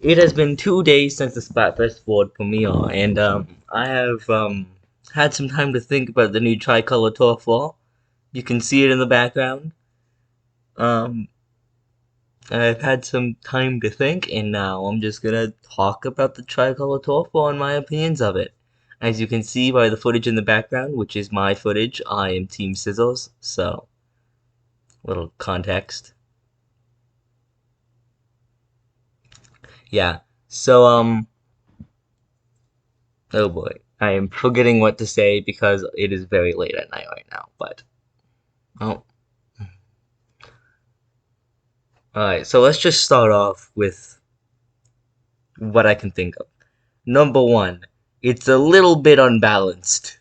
It has been 2 days since the Splatfest World premiere, and I have had some time to think about the new tricolor turf war. You can see it in the background. Um, I've had some time to think, and now I'm just gonna talk about the tricolor turf war and my opinions of it. As you can see by the footage in the background, which is my footage, I am Team Sizzles, so little context. Yeah. So oh boy, I am forgetting what to say because it is very late at night right now. But oh, all right. So let's just start off with what I can think of. Number one, it's a little bit unbalanced.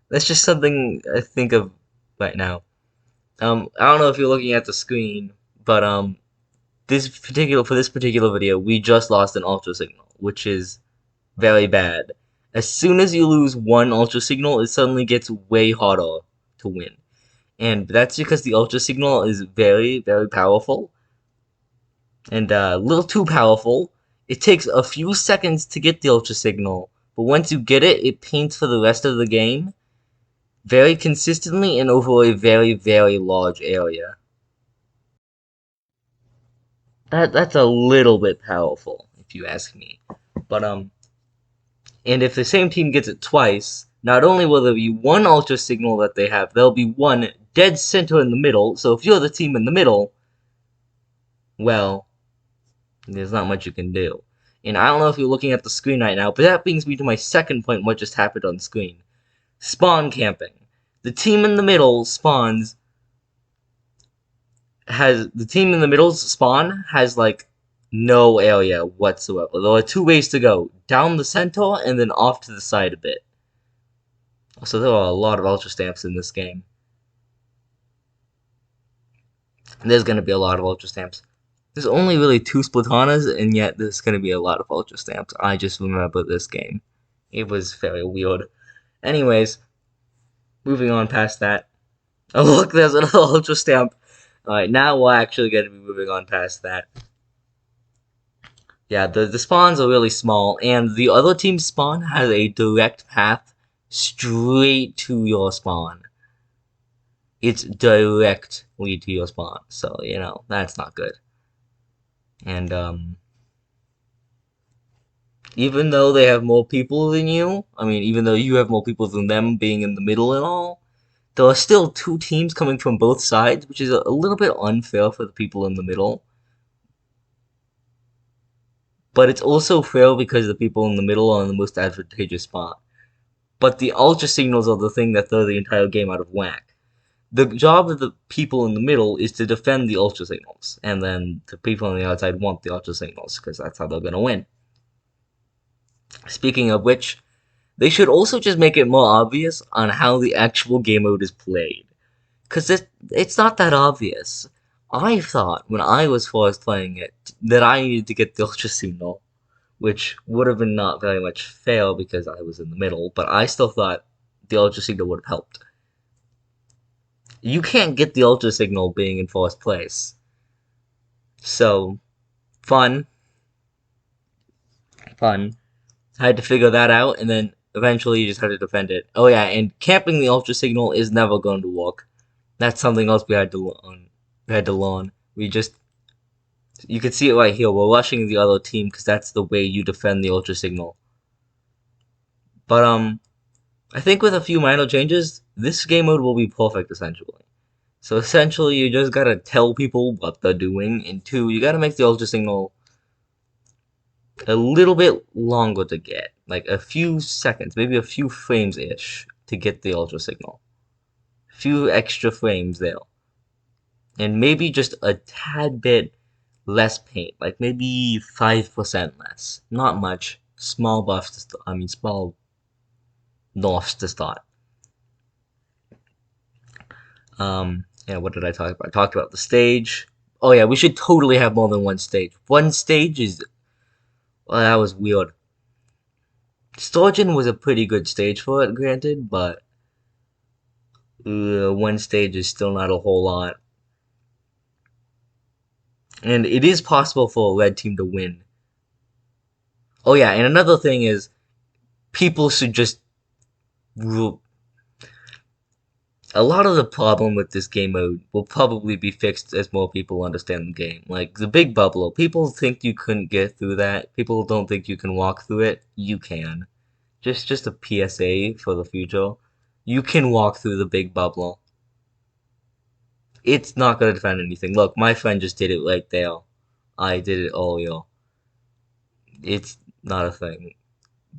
That's just something I think of right now. I don't know if you're looking at the screen, but this particular video, we just lost an ultra signal, which is very bad. As soon as you lose one ultra signal, it suddenly gets way harder to win. And that's because the ultra signal is very, very powerful and a little too powerful. It takes a few seconds to get the ultra signal, but once you get it, it paints for the rest of the game very consistently and over a very, very large area. That's a little bit powerful, if you ask me. But and if the same team gets it twice, not only will there be one ultra signal that they have, there'll be one dead center in the middle. So if you're the team in the middle, well, there's not much you can do. And I don't know if you're looking at the screen right now, but that brings me to my second point, what just happened on screen. Spawn camping. The team in the middle spawns has the team in the middle's spawn has like no area whatsoever. There are two ways to go. Down the center and then off to the side a bit. So there are a lot of ultra stamps in this game. There's gonna be a lot of ultra stamps. There's only really two Splatonas, and yet there's gonna be a lot of ultra stamps. I just remember this game. It was very weird. Anyways, moving on past that. Oh look, there's another ultra stamp. Alright, now we're actually gonna be moving on past that. Yeah, the spawns are really small, and the other team's spawn has a direct path straight to your spawn. It's directly to your spawn, so, that's not good. And, even though they have more people than you, I mean, even though you have more people than them being in the middle and all, there are still two teams coming from both sides, which is a little bit unfair for the people in the middle. But it's also fair because the people in the middle are in the most advantageous spot. But the ultra signals are the thing that throw the entire game out of whack. The job of the people in the middle is to defend the ultra signals, and then the people on the outside want the ultra signals because that's how they're gonna win. Speaking of which, they should also just make it more obvious on how the actual game mode is played. Because it's not that obvious. I thought, when I was first playing it, that I needed to get the Ultra Signal, which would have been not very much fair because I was in the middle, but I still thought the Ultra Signal would have helped. You can't get the Ultra Signal being in first place. So, fun. Fun. I had to figure that out, and then eventually you just had to defend it. Oh yeah, and camping the Ultra Signal is never going to work. That's something else we had to learn. You can see it right here. We're rushing the other team because that's the way you defend the Ultra Signal. But I think with a few minor changes, this game mode will be perfect essentially. So essentially, you just gotta tell people what they're doing, and two, you gotta make the Ultra Signal a little bit longer to get, like a few seconds, maybe a few frames ish to get the Ultra Signal. A few extra frames there. And maybe just a tad bit less paint, like maybe 5% less. Not much. Small buffs to start. I mean, small nerfs to start. Yeah, what did I talk about? I talked about the stage. Oh yeah, we should totally have more than one stage. One stage is, well, that was weird. Sturgeon was a pretty good stage for it, granted, but one stage is still not a whole lot. And it is possible for a red team to win Oh yeah, and another thing is people should just a lot of the problem with this game mode will probably be fixed as more people understand the game. Like the big bubble, people think you couldn't get through that. People don't think you can walk through it. You can. Just a PSA for the future. You can walk through the big bubble. It's not gonna defend anything. Look, my friend just did it right there. I did it earlier. It's not a thing.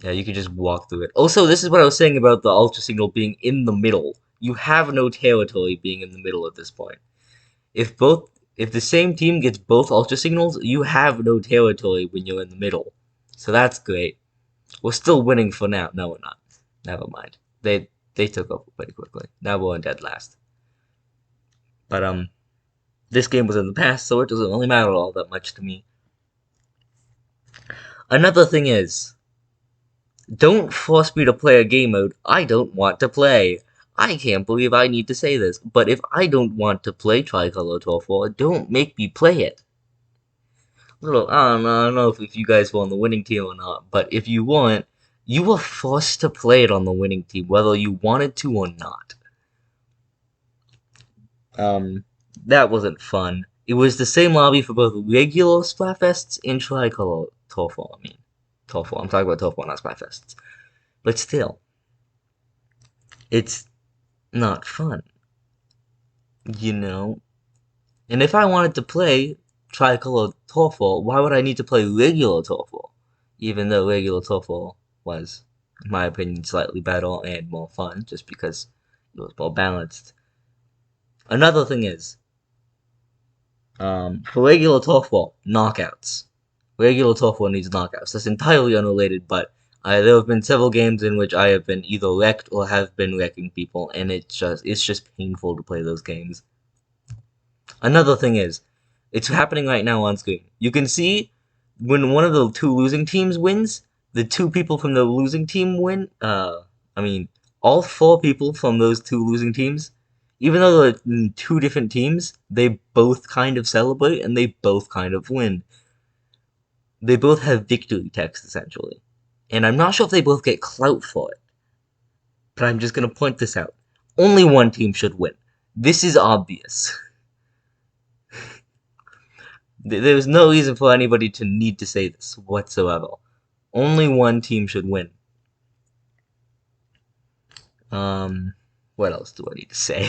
Yeah, you can just walk through it. Also, this is what I was saying about the Ultra Signal being in the middle. You have no territory being in the middle at this point. If the same team gets both Ultra Signals, you have no territory when you're in the middle. So that's great. We're still winning for now. No, we're not. Never mind. They took over pretty quickly. Now we're in dead last. But this game was in the past, so it doesn't really matter all that much to me. Another thing is, don't force me to play a game mode I don't want to play. I can't believe I need to say this, but if I don't want to play Tricolor Tour 4, don't make me play it. I don't know if you guys were on the winning team or not, but if you weren't, you were forced to play it on the winning team, whether you wanted to or not. That wasn't fun. It was the same lobby for both regular Splatfests and Tricolor Tour 4. I mean, Tour 4. I'm talking about Tour 4, not Splatfests. But still, it's not fun, you know? And if I wanted to play Tricolor Tour 4, why would I need to play regular Tour 4? Even though regular Tour 4 was, in my opinion, slightly better and more fun, just because it was more balanced. Another thing is, for regular Tour 4, knockouts. Regular Tour 4 needs knockouts. That's entirely unrelated, but there have been several games in which I have been either wrecked or have been wrecking people, and it's just painful to play those games. Another thing is, it's happening right now on screen. You can see when one of the two losing teams wins, the two people from the losing team win. I mean, all four people from those two losing teams, even though they're in two different teams, they both kind of celebrate and they both kind of win. They both have victory text, essentially. And I'm not sure if they both get clout for it. But I'm just going to point this out. Only one team should win. This is obvious. There's no reason for anybody to need to say this whatsoever. Only one team should win. What else do I need to say?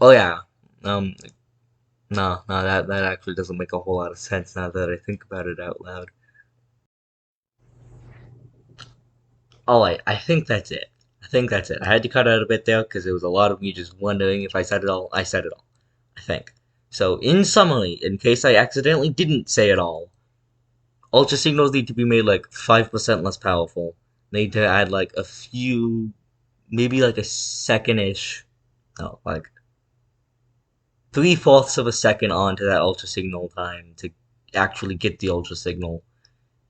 Oh yeah. No, that actually doesn't make a whole lot of sense now that I think about it out loud. Alright, I think that's it. I had to cut out a bit there because there was a lot of me just wondering if I said it all. I said it all, I think. So, in summary, in case I accidentally didn't say it all, Ultra Signals need to be made like 5% less powerful. They need to add like a few, maybe like a second-ish, no, like 3/4 of a second onto that Ultra Signal time to actually get the Ultra Signal.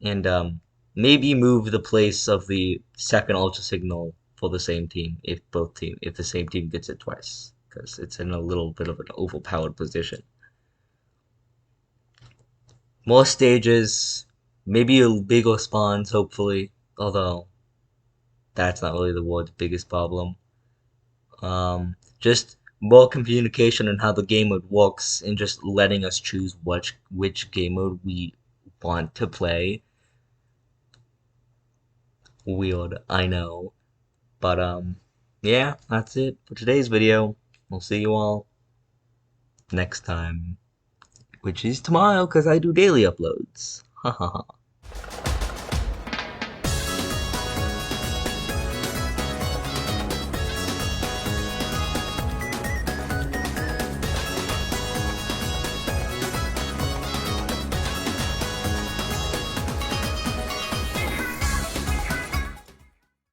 And maybe move the place of the second Ultra Signal for the same team if the same team gets it twice, because it's in a little bit of an overpowered position. More stages, maybe a bigger spawns, hopefully. Although that's not really the world's biggest problem. Just more communication on how the game mode works, and just letting us choose which game mode we want to play. Weird, I know. But yeah, that's it for today's video. We'll see you all next time, which is tomorrow because I do daily uploads. Ha ha ha.